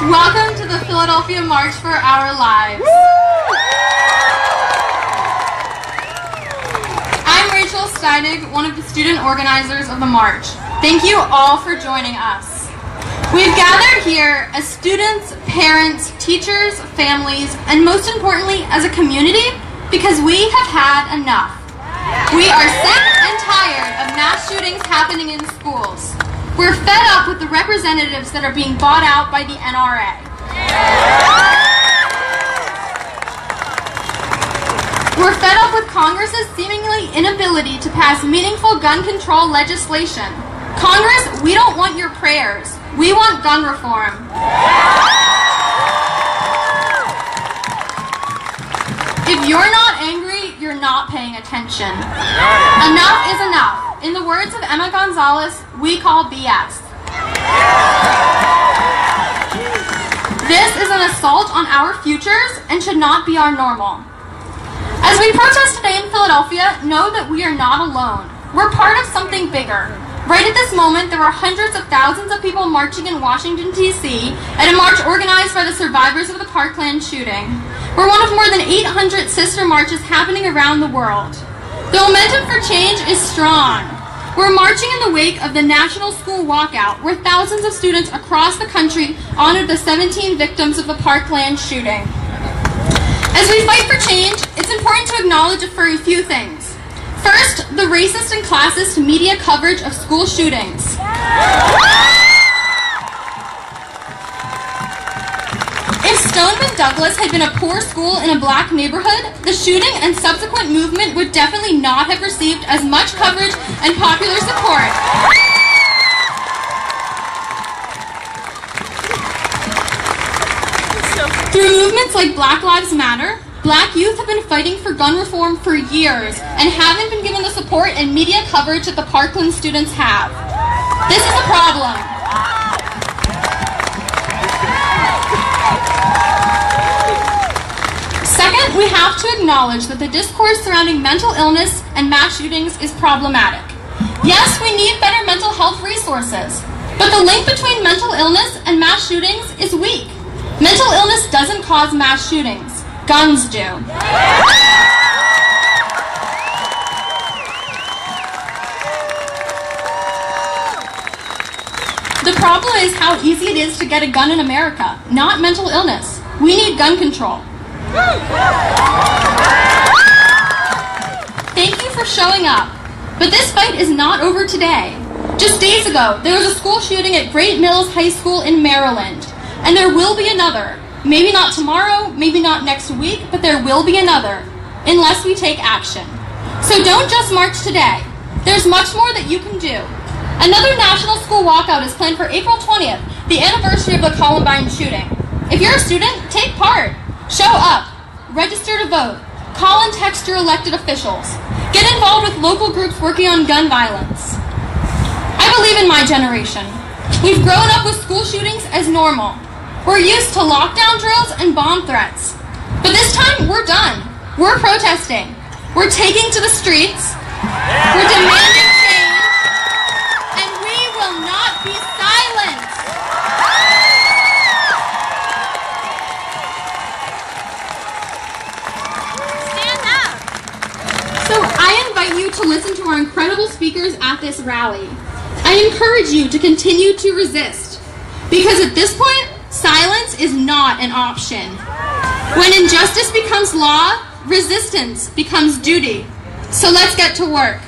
Welcome to the Philadelphia March for Our Lives. I'm Rachel Steinig, one of the student organizers of the march. Thank you all for joining us. We've gathered here as students, parents, teachers, families, and most importantly, as a community, because we have had enough. We are sick and tired of mass shootings happening in schools. We're fed up with the representatives that are being bought out by the NRA. We're fed up with Congress's seemingly inability to pass meaningful gun control legislation. Congress, we don't want your prayers. We want gun reform. If you're not angry, you're not paying attention. Enough is enough. In the words of Emma Gonzalez, we call BS. This is an assault on our futures and should not be our normal. As we protest today in Philadelphia, know that we are not alone. We're part of something bigger. Right at this moment, there are hundreds of thousands of people marching in Washington, D.C. at a march organized by the survivors of the Parkland shooting. We're one of more than 800 sister marches happening around the world. The momentum for change is strong. We're marching in the wake of the National School Walkout, where thousands of students across the country honored the 17 victims of the Parkland shooting. As we fight for change, it's important to acknowledge for a few things. First, the racist and classist media coverage of school shootings. If Stoneman Douglas had been a poor school in a black neighborhood, the shooting and subsequent movement would definitely not have received as much coverage and popular support. Through movements like Black Lives Matter, black youth have been fighting for gun reform for years and haven't been given the support and media coverage that the Parkland students have. This is a problem. Second, we have to acknowledge that the discourse surrounding mental illness and mass shootings is problematic. Yes, we need better mental health resources, but the link between mental illness and mass shootings is weak. Mental illness doesn't cause mass shootings. Guns do. The problem is how easy it is to get a gun in America, not mental illness. We need gun control. Thank you for showing up, but this fight is not over today. Just days ago, there was a school shooting at Great Mills High School in Maryland, and there will be another. Maybe not tomorrow, maybe not next week, but there will be another, unless we take action. So don't just march today. There's much more that you can do. Another national school walkout is planned for April 20th, the anniversary of the Columbine shooting. If you're a student, take part. Show up. Register to vote. Call and text your elected officials. Get involved with local groups working on gun violence. I believe in my generation. We've grown up with school shootings as normal. We're used to lockdown drills and bomb threats. But this time, we're done. We're protesting. We're taking to the streets. We're demanding change. And we will not be silenced. Stand up. So I invite you to listen to our incredible speakers at this rally. I encourage you to continue to resist. Because at this point, silence is not an option. When injustice becomes law, resistance becomes duty. So let's get to work.